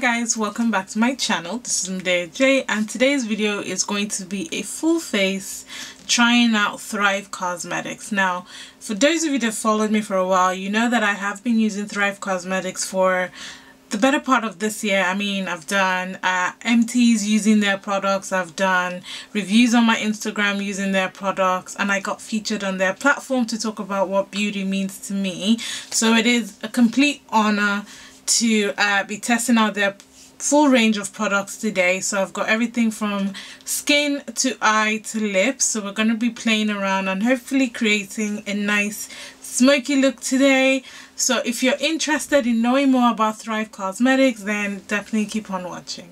guys, welcome back to my channel. This is J, and today's video is going to be a full face trying out Thrive Causemetics. Now, for those of you that followed me for a while, you know that I have been using Thrive Causemetics for the better part of this year. I mean, I've done MTs using their products, I've done reviews on my Instagram using their products, and I got featured on their platform to talk about what beauty means to me. So it is a complete honor to be testing out their full range of products today. So I've got everything from skin to eye to lips. So we're going to be playing around and hopefully creating a nice smoky look today. So if you're interested in knowing more about Thrive Causemetics, then definitely keep on watching.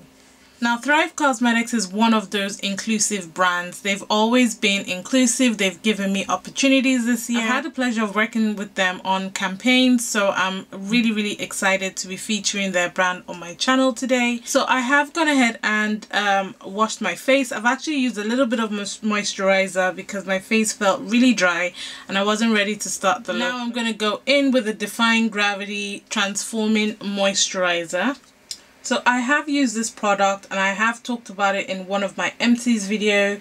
Now, Thrive Causemetics is one of those inclusive brands. They've always been inclusive. They've given me opportunities this year. I've had the pleasure of working with them on campaigns, so I'm really excited to be featuring their brand on my channel today. So I have gone ahead and washed my face. I've actually used a little bit of moisturizer because my face felt really dry and I wasn't ready to start the look. Now I'm going to go in with the Defying Gravity Transforming Moisturizer. So I have used this product and I have talked about it in one of my empties video.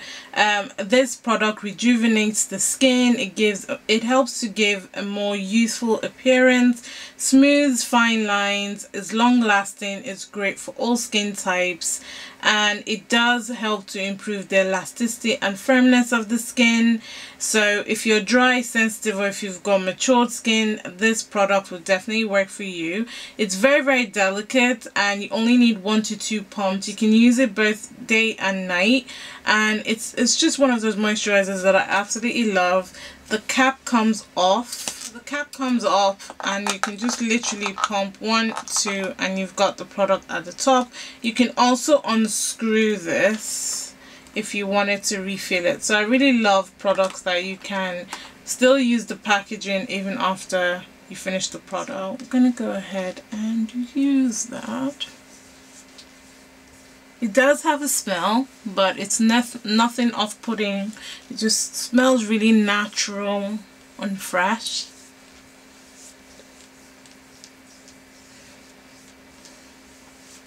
This product rejuvenates the skin. It helps to give a more youthful appearance, smooths fine lines, is long lasting, it's great for all skin types, and it does help to improve the elasticity and firmness of the skin. So if you're dry, sensitive, or if you've got matured skin, this product will definitely work for you. It's very delicate and you only need 1 to 2 pumps. You can use it both day and night, and it's just one of those moisturizers that I absolutely love. The cap comes off. The cap comes off and you can just literally pump 1, 2, and you've got the product at the top. You can also unscrew this if you wanted to refill it. So I really love products that you can still use the packaging even after you finish the product. I'm gonna go ahead and use that. It does have a smell, but it's nothing off-putting. It just smells really natural and fresh.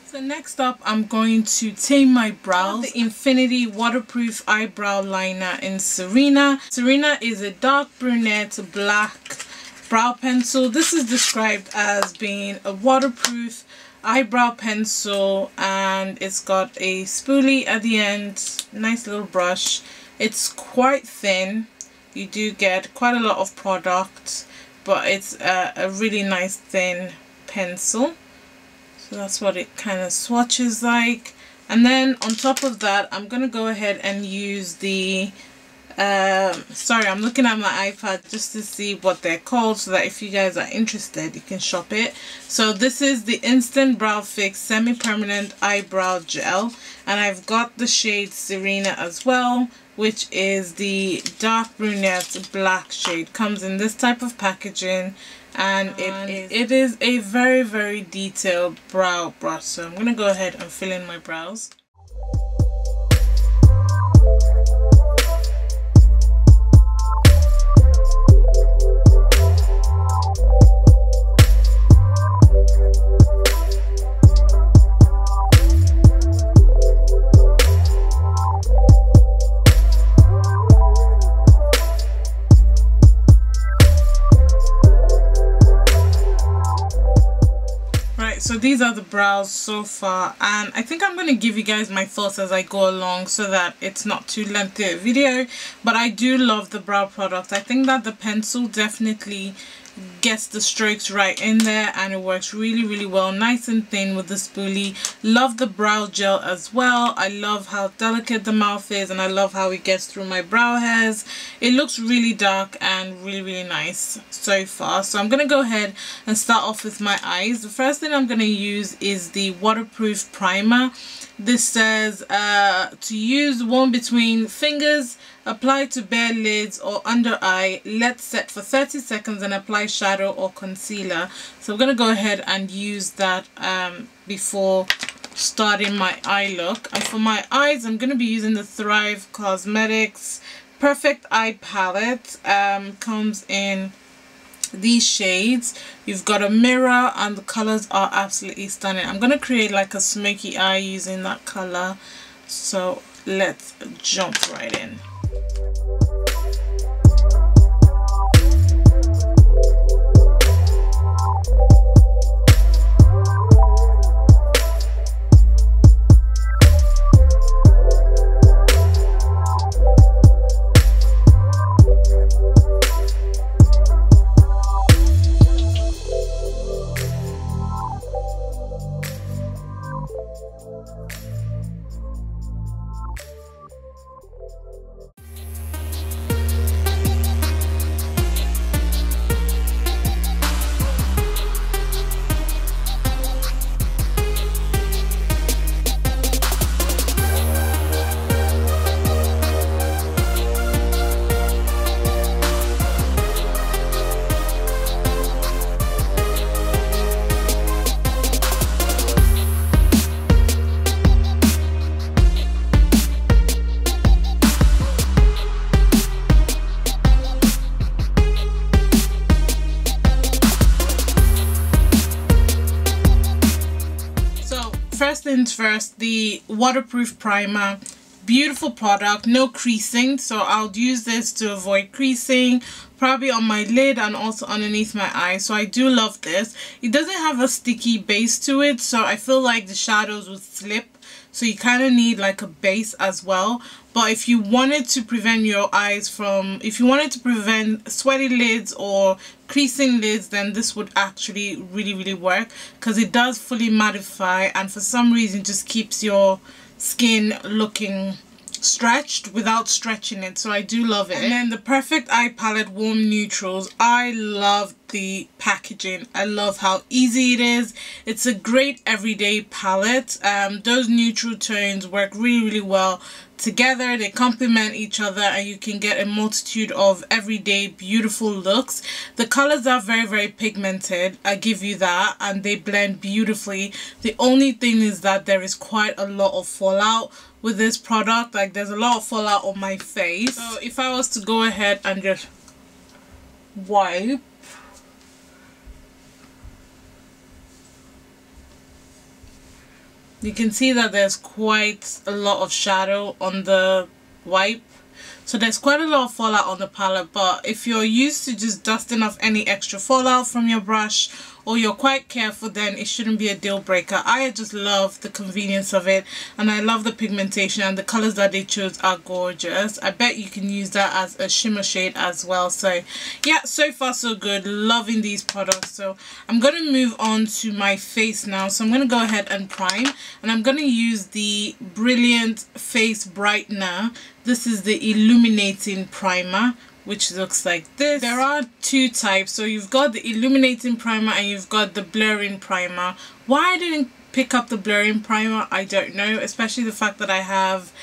So next up, I'm going to tame my brows. The Infinity Waterproof Eyebrow Liner in Serena. Serena is a dark brunette black brow pencil. This is described as being a waterproof eyebrow pencil, and it's got a spoolie at the end. Nice little brush. It's quite thin. You do get quite a lot of product, but it's a really nice thin pencil. So that's what it kind of swatches like. And then on top of that, I'm going to go ahead and use the sorry, I'm looking at my iPad just to see what they're called, so that if you guys are interested, you can shop it. So this is the Instant Brow Fix Semi-Permanent Eyebrow Gel, and I've got the shade Serena as well, which is the dark brunette black shade. Comes in this type of packaging, and it is a very detailed brow brush. So I'm gonna go ahead and fill in my brows. So these are the brows so far, and I think I'm going to give you guys my thoughts as I go along so that it's not too lengthy a video. But I do love the brow product. I think that the pencil definitely gets the strokes right in there, and it works really well, nice and thin with the spoolie. Love the brow gel as well. I love how delicate the mouth is, and I love how it gets through my brow hairs. It looks really dark and really nice so far. So I'm gonna go ahead and start off with my eyes. The first thing I'm gonna use is the waterproof primer. This says to use one between fingers, apply to bare lids or under eye, let set for 30 seconds and apply shadow or concealer. So I'm going to go ahead and use that before starting my eye look. And for my eyes, I'm going to be using the Thrive Causemetics Perfect Eye Palette. Comes in these shades. You've got a mirror and the colors are absolutely stunning. I'm going to create like a smoky eye using that color. So let's jump right in. First things first, the waterproof primer. Beautiful product, no creasing, so I'll use this to avoid creasing, probably on my lid and also underneath my eye. So I do love this. It doesn't have a sticky base to it, so I feel like the shadows would slip, so you kind of need like a base as well. But if you wanted to prevent your eyes from, if you wanted to prevent sweaty lids or creasing lids, then this would actually really work, because it does fully mattify and for some reason just keeps your skin looking stretched without stretching it. So I do love it. And then the Perfect Eye Palette Warm Neutrals. I love the packaging. I love how easy it is. It's a great everyday palette. Those neutral tones work really well together. They complement each other and you can get a multitude of everyday beautiful looks. The colors are very pigmented, I give you that, and they blend beautifully. The only thing is that there is quite a lot of fallout with this product. Like, there's a lot of fallout on my face. So if I was to go ahead and just wipe, you can see that there's quite a lot of shadow on the wipe. So there's quite a lot of fallout on the palette, but if you're used to just dusting off any extra fallout from your brush, or you're quite careful, then it shouldn't be a deal breaker. I just love the convenience of it, and I love the pigmentation, and the colors that they chose are gorgeous. I bet you can use that as a shimmer shade as well. So yeah, so far so good. Loving these products. So I'm going to move on to my face now. So I'm going to go ahead and prime, and I'm going to use the Brilliant Face Brightener. This is the Illuminating Primer, which looks like this. There are two types. So you've got the Illuminating Primer and you've got the Blurring Primer. Why I didn't pick up the Blurring Primer, I don't know, especially the fact that I have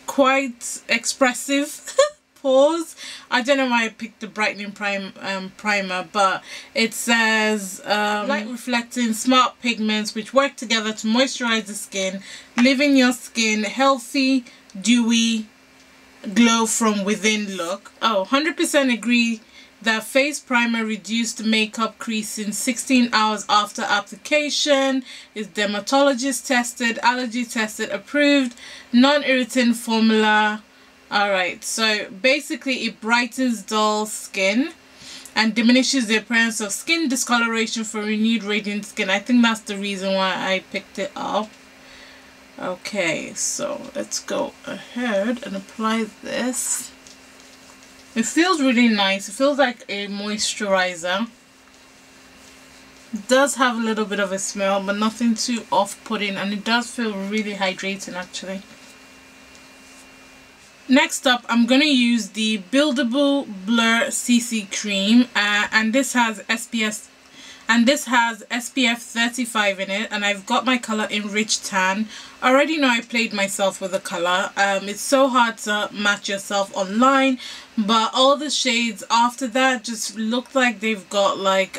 quite expressive pores. I don't know why I picked the Brightening Primer, but it says light reflecting smart pigments which work together to moisturize the skin, leaving your skin healthy, dewy, glow from within look. Oh, 100% agree that face primer reduced makeup creasing 16 hours after application, is dermatologist tested, allergy tested, approved, non-irritant formula. Alright, so basically it brightens dull skin and diminishes the appearance of skin discoloration for renewed radiant skin. I think that's the reason why I picked it up. Okay, so let's go ahead and apply this. It feels really nice. It feels like a moisturizer. It does have a little bit of a smell, but nothing too off-putting, and it does feel really hydrating actually. Next up, I'm going to use the Buildable Blur CC Cream, and this has SPF 35 in it, and I've got my color Enriched Tan. I already know I played myself with the color. It's so hard to match yourself online, but all the shades after that just look like they've got like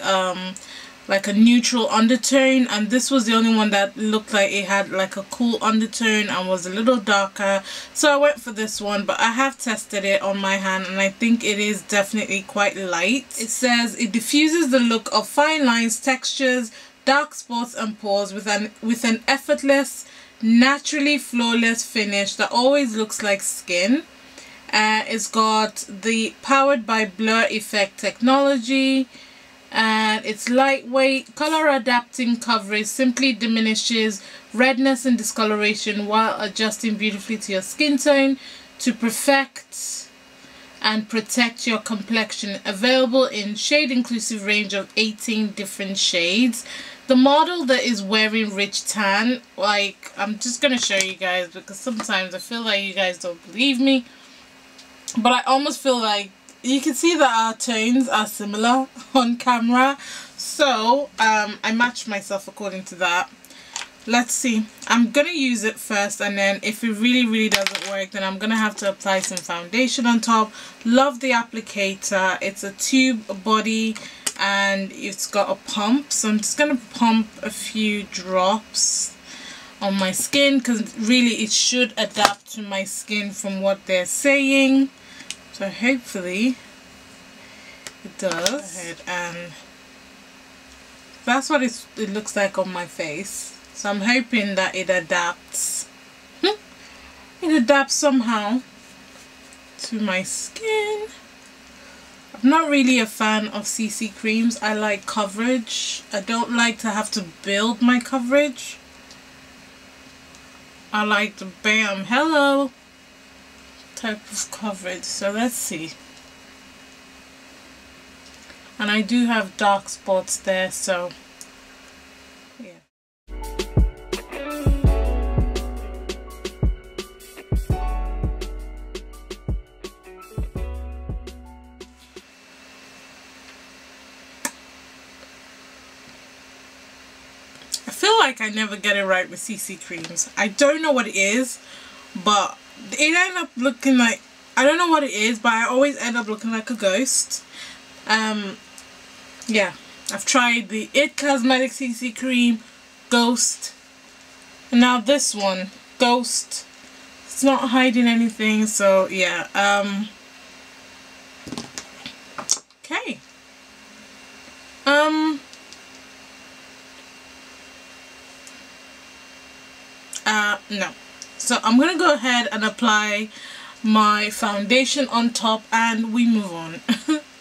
like a neutral undertone, and this was the only one that looked like it had like a cool undertone and was a little darker, so I went for this one. But I have tested it on my hand and I think it is definitely quite light. It says it diffuses the look of fine lines, textures, dark spots and pores with an effortless, naturally flawless finish that always looks like skin. It's got the powered by blur effect technology, and it's lightweight, color adapting coverage, simply diminishes redness and discoloration while adjusting beautifully to your skin tone to perfect and protect your complexion. Available in shade inclusive range of 18 different shades. The model that is wearing rich tan, like, I'm just gonna show you guys because sometimes I feel like you guys don't believe me, but I almost feel like you can see that our tones are similar on camera, so I matched myself according to that. Let's see, I'm gonna use it first, and then if it really doesn't work, then I'm gonna have to apply some foundation on top. Love the applicator. It's a tube body and it's got a pump, so I'm just gonna pump a few drops on my skin because really it should adapt to my skin from what they're saying. So hopefully it does. Go ahead, and that's what it looks like on my face. So I'm hoping that it adapts. It adapts somehow to my skin. I'm not really a fan of CC creams. I like coverage. I don't like to have to build my coverage. I like the bam, hello type of coverage. So let's see. And I do have dark spots there, so yeah. I feel like I never get it right with CC creams. I don't know what it is, but it ended up looking like, I don't know what it is, but I always end up looking like a ghost. Yeah, I've tried the It Cosmetics CC cream, Ghost, and now this one, Ghost. It's not hiding anything, so yeah. Okay. No. So I'm gonna go ahead and apply my foundation on top and we move on.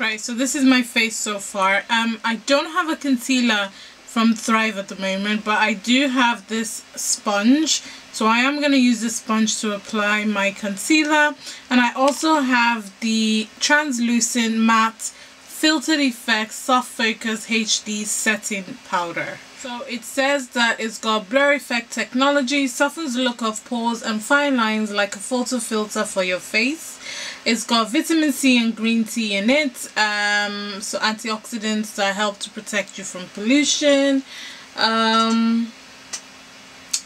Right, so this is my face so far. I don't have a concealer from Thrive at the moment, but I do have this sponge, so I am going to use this sponge to apply my concealer. And I also have the translucent matte filtered effects soft focus HD setting powder. So it says that it's got blur effect technology, softens the look of pores and fine lines like a photo filter for your face. It's got vitamin C and green tea in it, so antioxidants that help to protect you from pollution.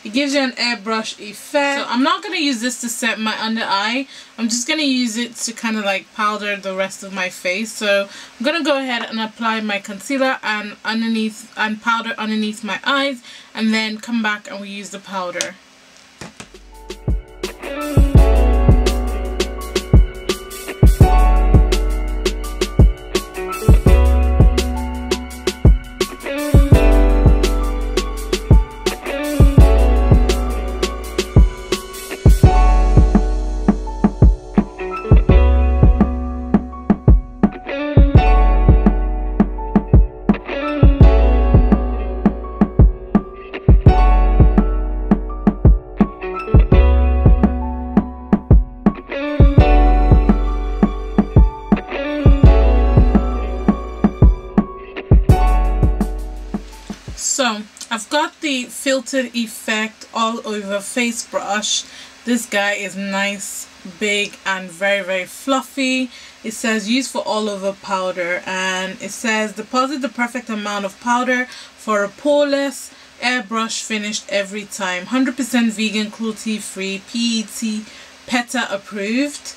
It gives you an airbrush effect. So I'm not going to use this to set my under eye. I'm just going to use it to kind of like powder the rest of my face. So I'm going to go ahead and apply my concealer and powder underneath my eyes, and then come back and we use the powder. So I've got the filtered effect all over face brush. This guy is nice, big and very fluffy. It says used for all over powder, and it says deposit the perfect amount of powder for a poreless airbrush finished every time. 100% vegan, cruelty free, PET PETA approved.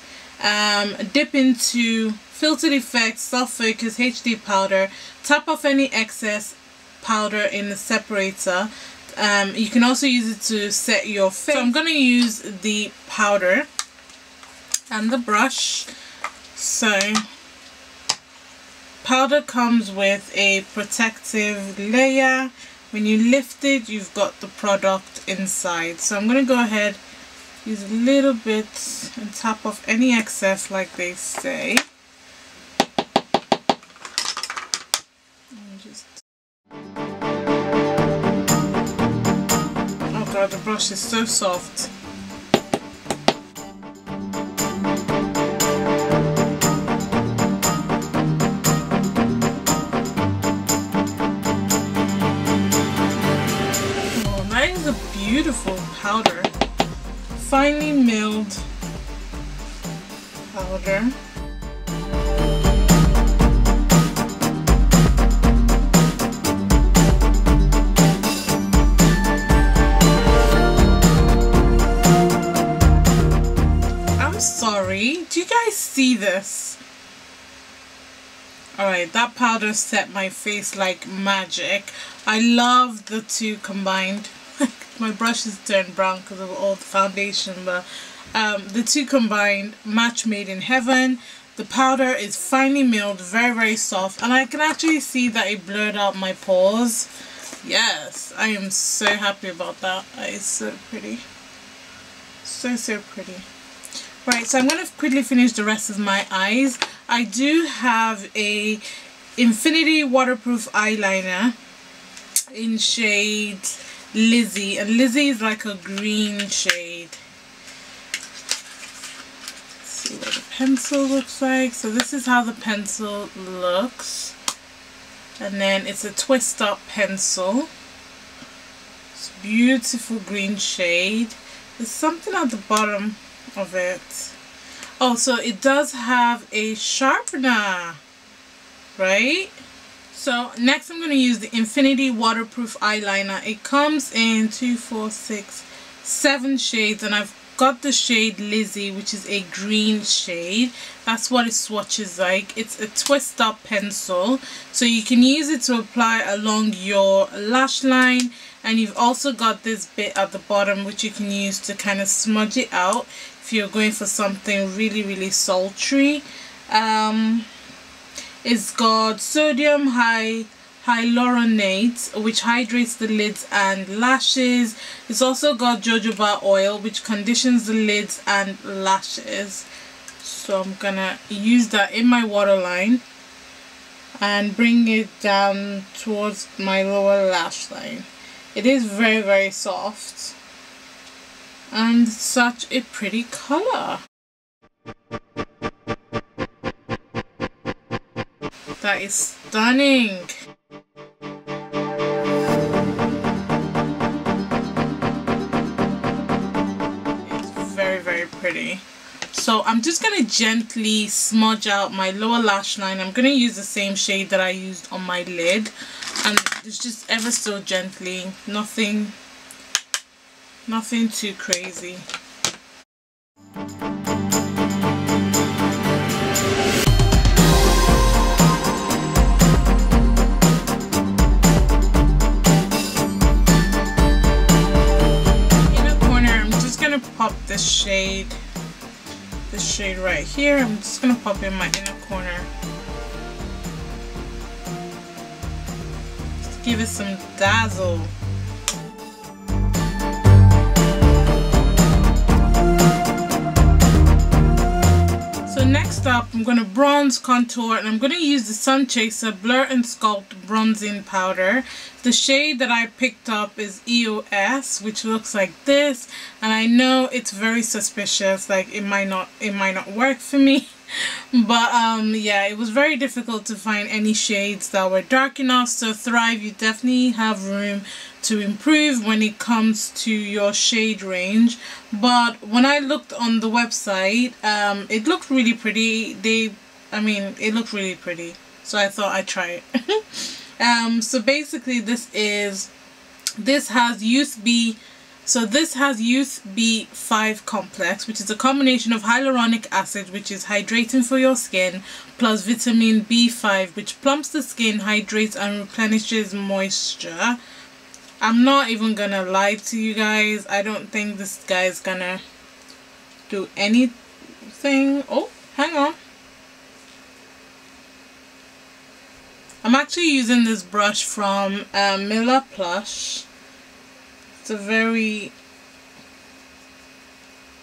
Dip into filtered effects soft focus HD powder, tap off any excess powder in the separator. You can also use it to set your face. So I'm going to use the powder and the brush. So powder comes with a protective layer. When you lift it, you've got the product inside. So I'm going to go ahead, use a little bit and tap off any excess, like they say. Oh god, the brush is so soft. Beautiful powder, finely milled powder. I'm sorry, do you guys see this? Alright, that powder set my face like magic. I love the two combined. My brush is turned brown because of all the foundation, but the two combined, match made in heaven. The powder is finely milled, very, very soft, and I can actually see that it blurred out my pores. Yes, I am so happy about that. It's so pretty. So, so pretty. Right, so I'm going to quickly finish the rest of my eyes. I do have a Infinity waterproof eyeliner in shade Lizzie, and Lizzie is like a green shade. Let's see what the pencil looks like. So this is how the pencil looks, and then it's a twist up pencil. It's a beautiful green shade. There's something at the bottom of it. Oh, so it does have a sharpener, right? So next I'm going to use the Infinity waterproof eyeliner. It comes in 2, 4, 6, 7 shades, and I've got the shade Lizzie, which is a green shade. That's what it swatches like. It's a twist up pencil, so you can use it to apply along your lash line, and you've also got this bit at the bottom which you can use to kind of smudge it out if you're going for something really, really sultry. It's got sodium hyaluronate, which hydrates the lids and lashes. It's also got jojoba oil, which conditions the lids and lashes. So I'm gonna use that in my waterline and bring it down towards my lower lash line. It is very, very soft and such a pretty color. That is stunning. It's very, very pretty. So I'm just going to gently smudge out my lower lash line. I'm going to use the same shade that I used on my lid, and it's just ever so gently, nothing too crazy. Pop this shade right here. I'm just gonna pop in my inner corner. Just give it some dazzle. So next up, I'm gonna bronze, contour, and I'm gonna use the Sun Chaser Blur and Sculpt bronzing powder. The shade that I picked up is EOS, which looks like this, and I know it's very suspicious, like it might not work for me, but yeah, it was very difficult to find any shades that were dark enough. So Thrive, you definitely have room to improve when it comes to your shade range. But when I looked on the website, it looked really pretty. It looked really pretty, so I thought I'd try it. So basically this has Youth B So this has Youth B5 complex, which is a combination of hyaluronic acid, which is hydrating for your skin, plus vitamin B5, which plumps the skin, hydrates and replenishes moisture. I'm not even gonna lie to you guys, I don't think this guy is gonna do anything. Oh, hang on. I'm actually using this brush from Miller Plush. It's a very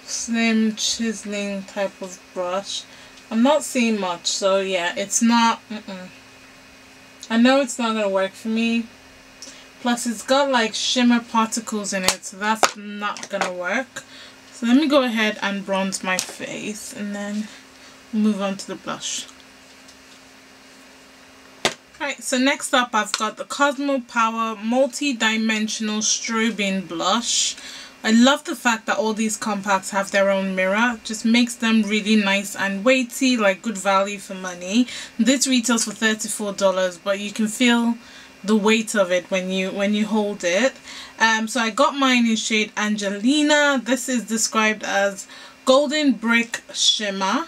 slim chiseling type of brush. I'm not seeing much, so yeah, it's not I know it's not gonna work for me. Plus it's got like shimmer particles in it, so that's not gonna work. So let me go ahead and bronze my face and then move on to the blush. Alright, so next up I've got the Cosmo Power Multi-Dimensional Strobing Blush. I love the fact that all these compacts have their own mirror. It just makes them really nice and weighty, like good value for money. This retails for $34, but you can feel the weight of it when you hold it. So I got mine in shade Angelina. This is described as Golden Brick Shimmer.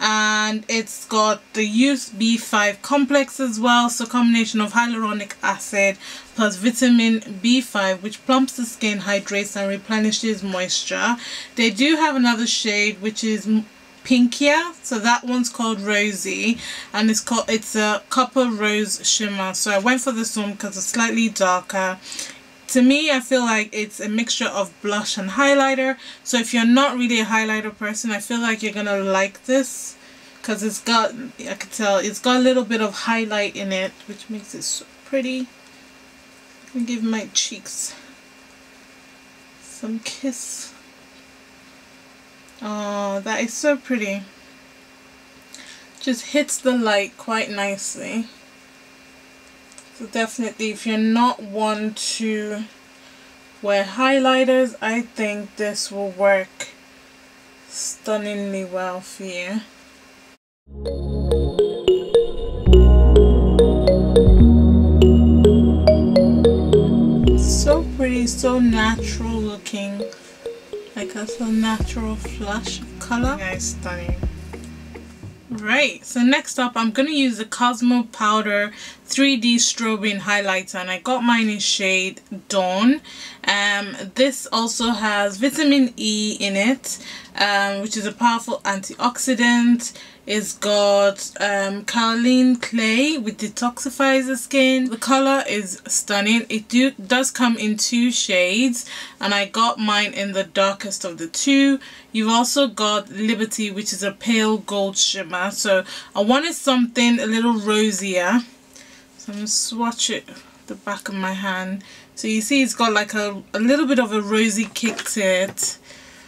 And it's got the Youth B5 complex as well, so combination of hyaluronic acid plus vitamin B5, which plumps the skin, hydrates and replenishes moisture. They do have another shade which is pinkier, so that one's called Rosy, and it's a copper rose shimmer. So I went for this one because it's slightly darker. To me, I feel like it's a mixture of blush and highlighter. So if you're not really a highlighter person, I feel like you're gonna like this because it's got, I can tell, it's got a little bit of highlight in it, which makes it so pretty. I'm gonna give my cheeks some kiss. Oh, that is so pretty. Just hits the light quite nicely. So definitely, if you're not one to wear highlighters, I think this will work stunningly well for you. So pretty, so natural looking, like a so natural flush color. Guys, stunning. Right, so next up I'm going to use the Cosmo Powder 3D Strobing Highlighter, and I got mine in shade Dawn. This also has vitamin E in it, which is a powerful antioxidant. It's got kaolin clay, which detoxifies the skin. The color is stunning. It does come in 2 shades, and I got mine in the darkest of the 2. You've also got Liberty, which is a pale gold shimmer. So I wanted something a little rosier. So I'm going to swatch it the back of my hand. So you see it's got like a little bit of a rosy kick to it.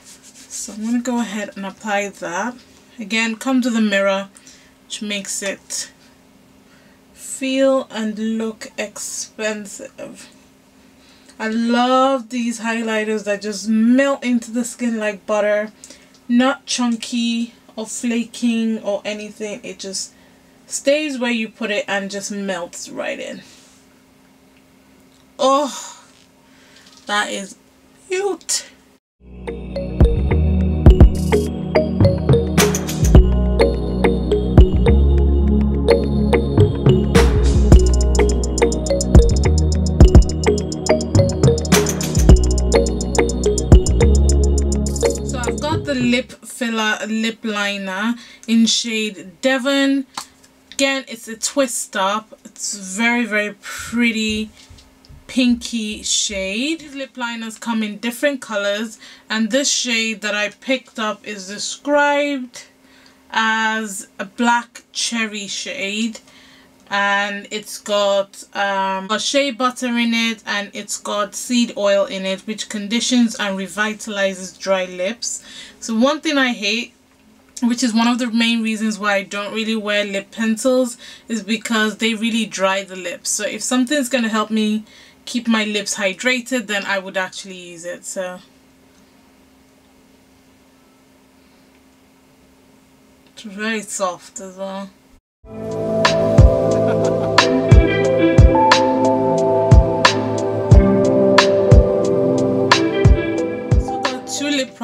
So I'm going to go ahead and apply that. Again, comes with a mirror, which makes it feel and look expensive. I love these highlighters that just melt into the skin like butter. Not chunky or flaking or anything. It just stays where you put it and just melts right in. Oh, that is cute. Lip filler lip liner in shade Devin. Again, it's a twist up. It's very, very pretty pinky shade. These lip liners come in different colors, and this shade that I picked up is described as a black cherry shade, and it's got shea butter in it, and it's got seed oil in it, which conditions and revitalizes dry lips. So one thing I hate, which is one of the main reasons why I don't really wear lip pencils, is because they really dry the lips. So if something's going to help me keep my lips hydrated, then I would actually use it. So it's very soft as well.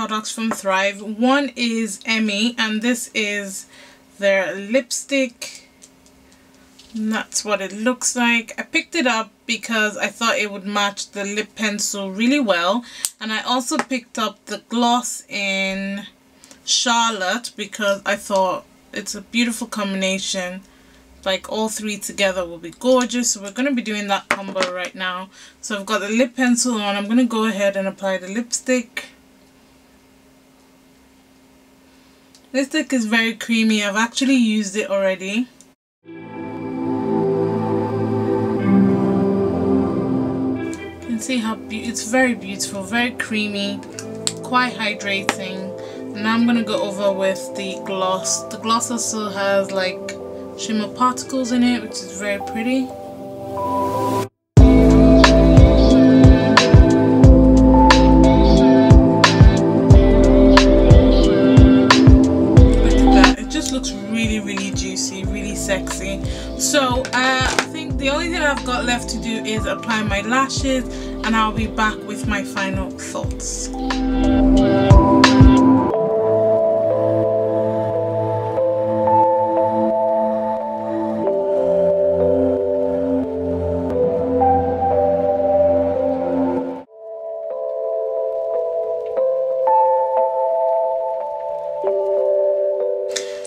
products from Thrive. One is Emmy, and this is their lipstick. And that's what it looks like. I picked it up because I thought it would match the lip pencil really well. And I also picked up the gloss in Charlotte because I thought it's a beautiful combination. Like all three together will be gorgeous. So we're going to be doing that combo right now. So I've got the lip pencil on. I'm going to go ahead and apply the lipstick. Lipstick is very creamy. I've actually used it already. See how it's very beautiful, very creamy, quite hydrating. And now I'm gonna go over with the gloss. The gloss also has like shimmer particles in it, which is very pretty. Look at that, it just looks really, really juicy, really sexy. So I think the only thing I've got left to do is apply my lashes, and I'll be back with my final thoughts.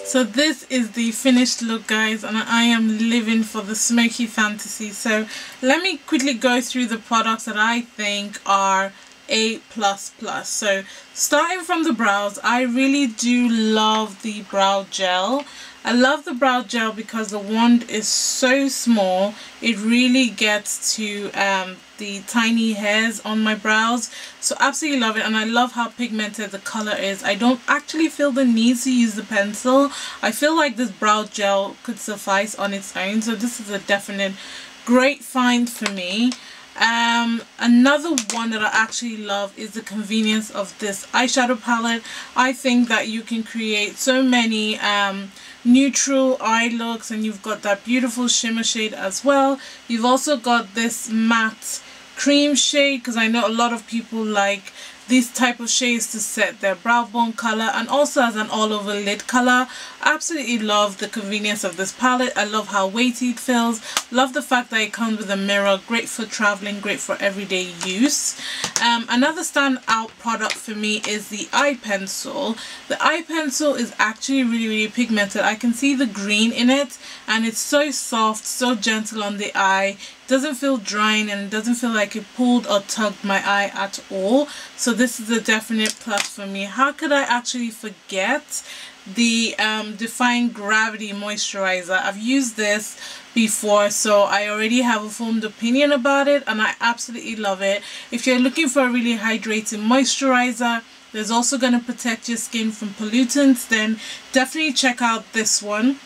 So this is the finished look, guys, and I am living for the smoky fantasy. So let me quickly go through the products that I think are A++. So starting from the brows, I really do love the brow gel. I love the brow gel because the wand is so small. It really gets to the tiny hairs on my brows. So absolutely love it, and I love how pigmented the color is. I don't actually feel the need to use the pencil. I feel like this brow gel could suffice on its own. So this is a definite great find for me. Another one that I actually love is the convenience of this eyeshadow palette. I think that you can create so many neutral eye looks, and you've got that beautiful shimmer shade as well. You've also got this matte cream shade, because I know a lot of people like these type of shades to set their brow bone color, and also as an all over lid color. Absolutely love the convenience of this palette. I love how weighty it feels. Love the fact that it comes with a mirror. Great for traveling, great for everyday use. Another standout product for me is the eye pencil. The eye pencil is actually really pigmented. I can see the green in it, and it's so soft, so gentle on the eye. Doesn't feel drying, and it doesn't feel like it pulled or tugged my eye at all. So this is a definite plus for me. How could I actually forget the Defying Gravity Moisturizer? I've used this before, so I already have a formed opinion about it, and I absolutely love it. If you're looking for a really hydrating moisturizer that's also going to protect your skin from pollutants, then definitely check out this one.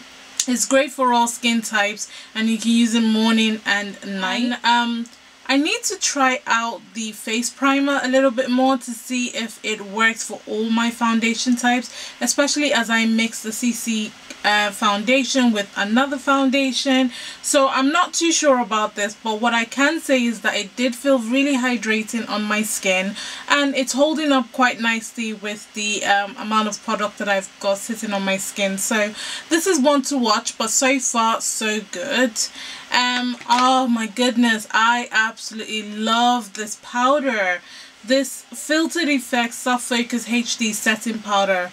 It's great for all skin types, and you can use it morning and night. I need to try out the face primer a little bit more to see if it works for all my foundation types, especially as I mix the CC foundation with another foundation. So I'm not too sure about this, but what I can say is that it did feel really hydrating on my skin, and it's holding up quite nicely with the amount of product that I've got sitting on my skin. So this is one to watch, but so far so good. Oh my goodness, I absolutely love this powder. This Filtered Effects Soft Focus HD setting powder.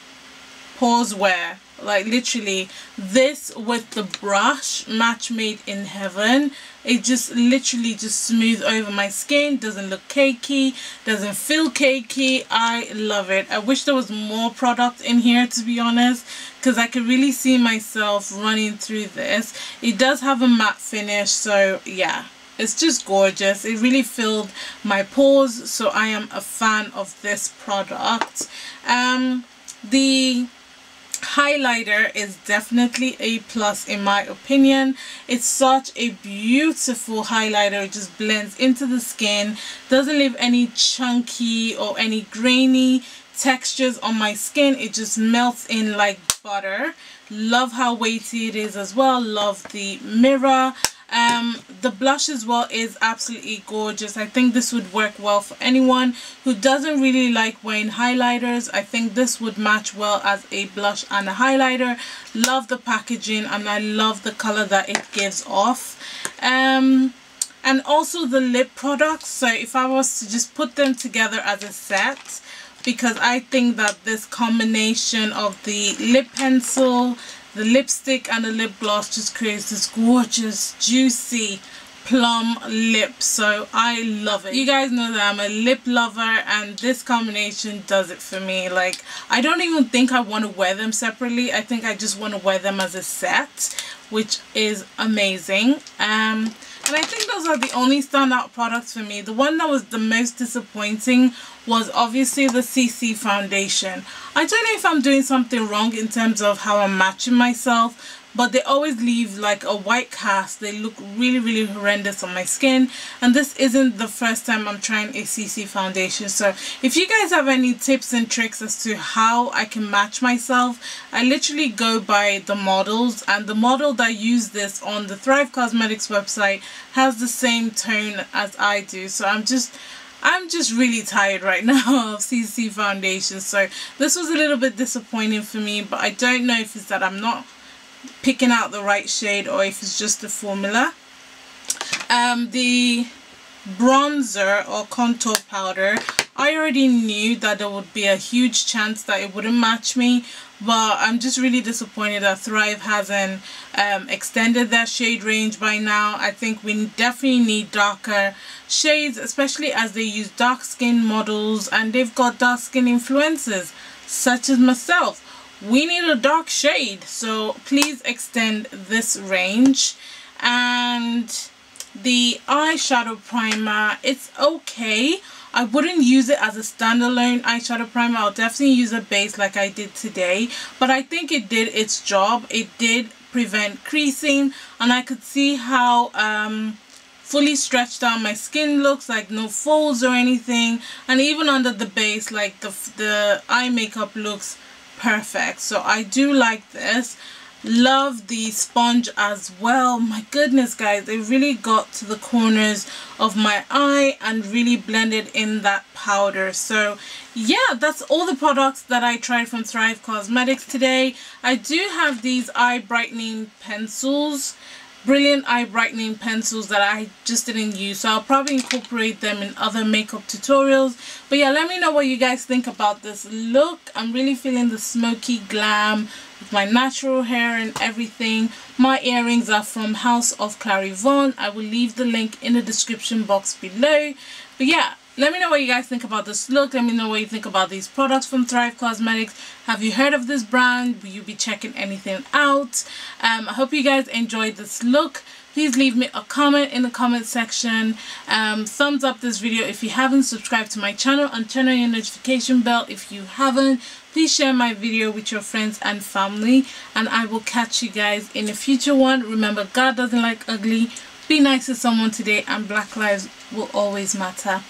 Pause wear. Like literally, this with the brush, match made in heaven. It just literally just smooth over my skin. Doesn't look cakey, doesn't feel cakey. I love it. I wish there was more product in here, to be honest, because I could really see myself running through this. It does have a matte finish, so yeah, it's just gorgeous. It really filled my pores, so I am a fan of this product. The highlighter is definitely a plus in my opinion. It's such a beautiful highlighter. It just blends into the skin, doesn't leave any chunky or any grainy textures on my skin. It just melts in like butter. Love how weighty it is as well. Love the mirror. The blush as well is absolutely gorgeous. I think this would work well for anyone who doesn't really like wearing highlighters. I think this would match well as a blush and a highlighter. Love the packaging, and I love the color that it gives off. And also the lip products. So if I was to just put them together as a set, because I think that this combination of the lip pencil, the lipstick and the lip gloss just creates this gorgeous, juicy plum lip. So I love it. You guys know that I'm a lip lover, and this combination does it for me. Like, I don't even think I want to wear them separately. I think I just want to wear them as a set, which is amazing. And I think those are the only standout products for me. The one that was the most disappointing was obviously the CC foundation. I don't know if I'm doing something wrong in terms of how I'm matching myself, but they always leave like a white cast. They look really, really horrendous on my skin, and this isn't the first time I'm trying a CC foundation. So if you guys have any tips and tricks as to how I can match myself, I literally go by the models, and the model that used this on the Thrive Causemetics website has the same tone as I do. So I'm just really tired right now of CC foundation. So this was a little bit disappointing for me, but I don't know if it's that I'm not picking out the right shade or if it's just the formula. The bronzer or contour powder, I already knew that there would be a huge chance that it wouldn't match me, but I'm just really disappointed that Thrive hasn't extended their shade range by now. I think we definitely need darker shades, especially as they use dark skin models and they've got dark skin influencers such as myself. We need a dark shade, so please extend this range. And the eyeshadow primer, it's okay. I wouldn't use it as a standalone eyeshadow primer. I'll definitely use a base like I did today, but I think it did its job. It did prevent creasing, and I could see how fully stretched out my skin looks, like no folds or anything. And even under the base, like the eye makeup looks perfect. So I do like this. Love the sponge as well. My goodness, guys, it really got to the corners of my eye and really blended in that powder. So yeah, that's all the products that I tried from Thrive Causemetics today. I do have these eye brightening pencils, brilliant eye brightening pencils that I just didn't use, so I'll probably incorporate them in other makeup tutorials. But yeah, let me know what you guys think about this look. I'm really feeling the smoky glam with my natural hair and everything. My earrings are from House of Clarivon. I will leave the link in the description box below. But yeah, let me know what you guys think about this look. Let me know what you think about these products from Thrive Causemetics. Have you heard of this brand? Will you be checking anything out? I hope you guys enjoyed this look. Please leave me a comment in the comment section. Thumbs up this video if you haven't, subscribed to my channel, and turn on your notification bell if you haven't. Please share my video with your friends and family, and I will catch you guys in a future one. Remember, God doesn't like ugly. Be nice to someone today, and Black lives will always matter.